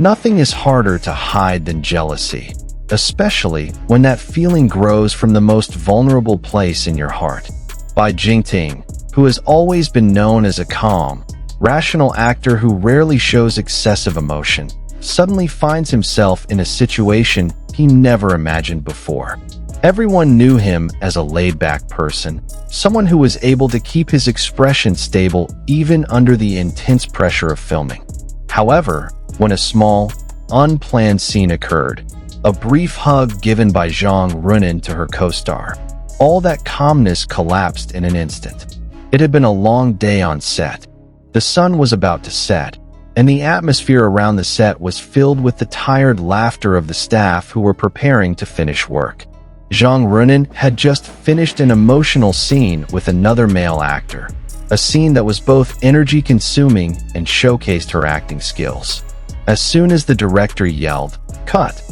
Nothing is harder to hide than jealousy, especially when that feeling grows from the most vulnerable place in your heart. Bai Jingting, who has always been known as a calm, rational actor who rarely shows excessive emotion, suddenly finds himself in a situation he never imagined before. Everyone knew him as a laid-back person, someone who was able to keep his expression stable even under the intense pressure of filming. However, when a small, unplanned scene occurred, a brief hug given by Zhang Ruonan to her co-star, all that calmness collapsed in an instant. It had been a long day on set. The sun was about to set, and the atmosphere around the set was filled with the tired laughter of the staff who were preparing to finish work. Zhang Ruonan had just finished an emotional scene with another male actor, a scene that was both energy-consuming and showcased her acting skills. As soon as the director yelled, "Cut!"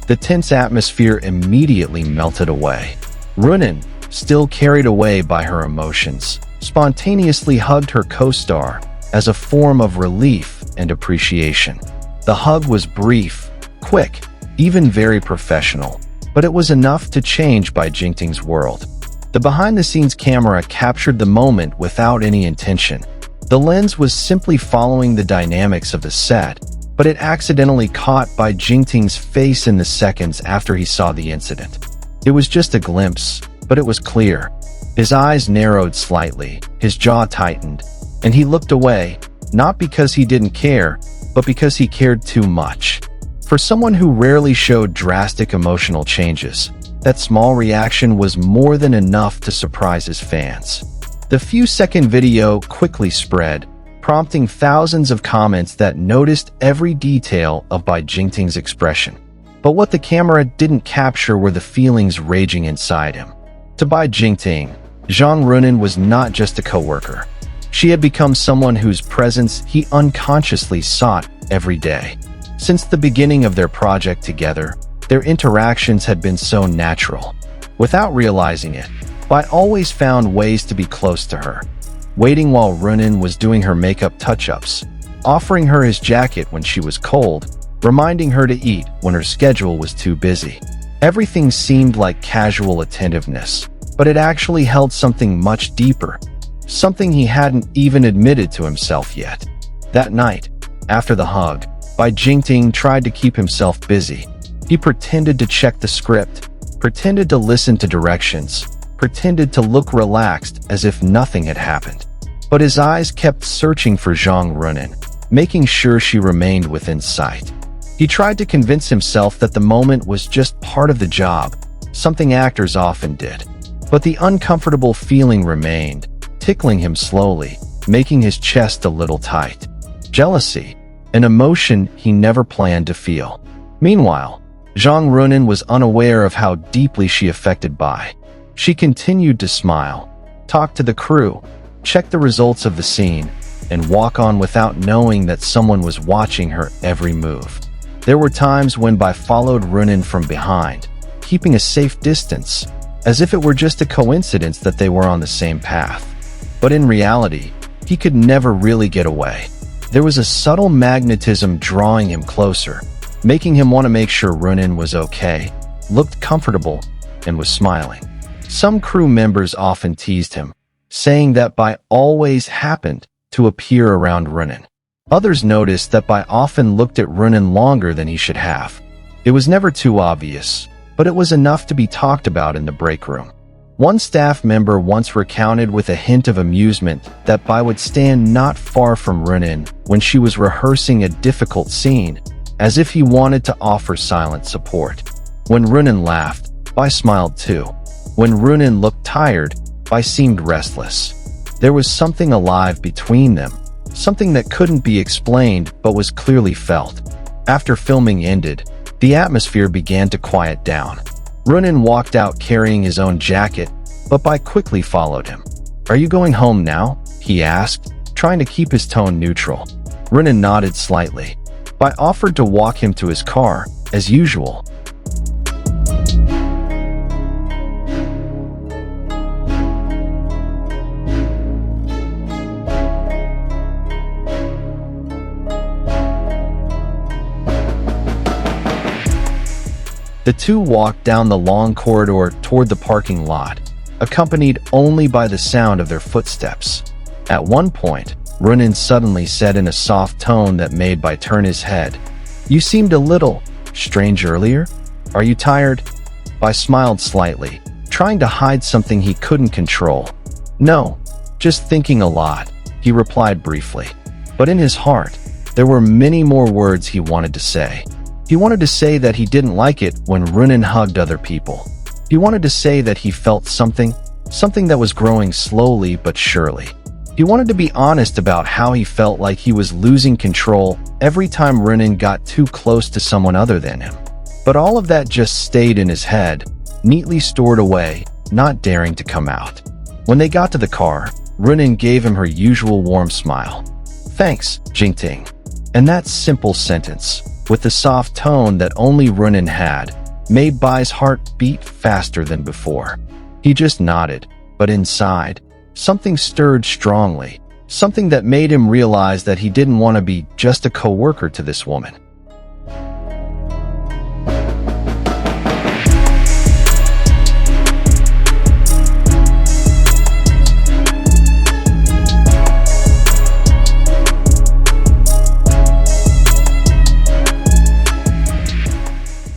the tense atmosphere immediately melted away. Ruonan, still carried away by her emotions, spontaneously hugged her co-star as a form of relief and appreciation. The hug was brief, quick, even very professional, but it was enough to change Bai Jingting's world. The behind-the-scenes camera captured the moment without any intention. The lens was simply following the dynamics of the set, but it accidentally caught Bai Jingting's face in the seconds after he saw the incident. It was just a glimpse, but it was clear. His eyes narrowed slightly, his jaw tightened, and he looked away, not because he didn't care, but because he cared too much. For someone who rarely showed drastic emotional changes, that small reaction was more than enough to surprise his fans. The few-second video quickly spread, prompting thousands of comments that noticed every detail of Bai Jingting's expression. But what the camera didn't capture were the feelings raging inside him. To Bai Jingting, Zhang Ruonan was not just a co-worker. She had become someone whose presence he unconsciously sought every day. Since the beginning of their project together, their interactions had been so natural. Without realizing it, Bai always found ways to be close to her, waiting while Ruonan was doing her makeup touch-ups, offering her his jacket when she was cold, reminding her to eat when her schedule was too busy. Everything seemed like casual attentiveness, but it actually held something much deeper, something he hadn't even admitted to himself yet. That night, after the hug, Bai Jingting tried to keep himself busy. He pretended to check the script, pretended to listen to directions, pretended to look relaxed as if nothing had happened. But his eyes kept searching for Zhang Ruonan, making sure she remained within sight. He tried to convince himself that the moment was just part of the job, something actors often did. But the uncomfortable feeling remained, tickling him slowly, making his chest a little tight. Jealousy, an emotion he never planned to feel. Meanwhile, Zhang Ruonan was unaware of how deeply she affected Bai. She continued to smile, talk to the crew, check the results of the scene, and walk on without knowing that someone was watching her every move. There were times when Bai followed Ruonan from behind, keeping a safe distance, as if it were just a coincidence that they were on the same path. But in reality, he could never really get away. There was a subtle magnetism drawing him closer, making him want to make sure Ruonan was okay, looked comfortable, and was smiling. Some crew members often teased him, saying that Bai always happened to appear around Ruonan. Others noticed that Bai often looked at Ruonan longer than he should have. It was never too obvious, but it was enough to be talked about in the break room. One staff member once recounted with a hint of amusement that Bai would stand not far from Ruonan when she was rehearsing a difficult scene, as if he wanted to offer silent support. When Ruonan laughed, Bai smiled too. When Ruonan looked tired, Bai seemed restless. There was something alive between them, something that couldn't be explained but was clearly felt. After filming ended, the atmosphere began to quiet down. Ruonan walked out carrying his own jacket, but Bai quickly followed him. "Are you going home now?" he asked, trying to keep his tone neutral. Ruonan nodded slightly. Bai offered to walk him to his car, as usual. The two walked down the long corridor toward the parking lot, accompanied only by the sound of their footsteps. At one point, Ruonan suddenly said in a soft tone that made Bai turn his head, "You seemed a little strange earlier. Are you tired?" Bai smiled slightly, trying to hide something he couldn't control. "No, just thinking a lot," he replied briefly. But in his heart, there were many more words he wanted to say. He wanted to say that he didn't like it when Ruonan hugged other people. He wanted to say that he felt something that was growing slowly but surely. He wanted to be honest about how he felt like he was losing control every time Ruonan got too close to someone other than him. But all of that just stayed in his head, neatly stored away, not daring to come out. When they got to the car, Ruonan gave him her usual warm smile. "Thanks, Jingting." And that simple sentence, with the soft tone that only Ruonan had, made Bai's heart beat faster than before. He just nodded, but inside, something stirred strongly, something that made him realize that he didn't want to be just a co-worker to this woman.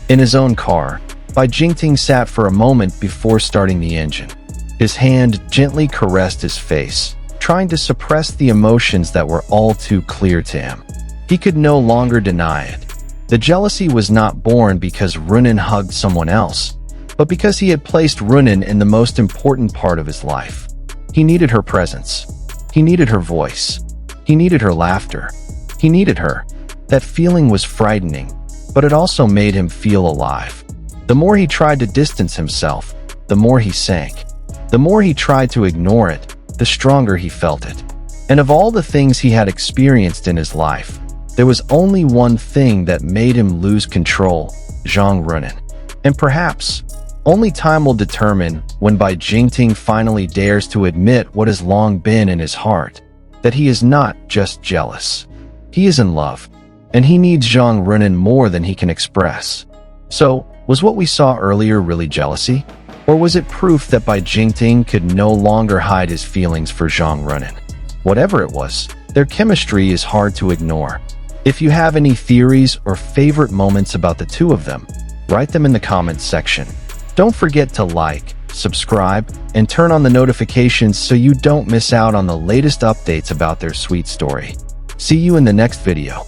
In his own car, Bai Jingting sat for a moment before starting the engine. His hand gently caressed his face, trying to suppress the emotions that were all too clear to him. He could no longer deny it. The jealousy was not born because Ruonan hugged someone else, but because he had placed Ruonan in the most important part of his life. He needed her presence. He needed her voice. He needed her laughter. He needed her. That feeling was frightening, but it also made him feel alive. The more he tried to distance himself, the more he sank. The more he tried to ignore it, the stronger he felt it. And of all the things he had experienced in his life, there was only one thing that made him lose control: Zhang Ruonan. And perhaps, only time will determine when Bai Jingting finally dares to admit what has long been in his heart, that he is not just jealous. He is in love, and he needs Zhang Ruonan more than he can express. So, was what we saw earlier really jealousy? Or was it proof that Bai Jingting could no longer hide his feelings for Zhang Ruonan? Whatever it was, their chemistry is hard to ignore. If you have any theories or favorite moments about the two of them, write them in the comments section. Don't forget to like, subscribe, and turn on the notifications so you don't miss out on the latest updates about their sweet story. See you in the next video.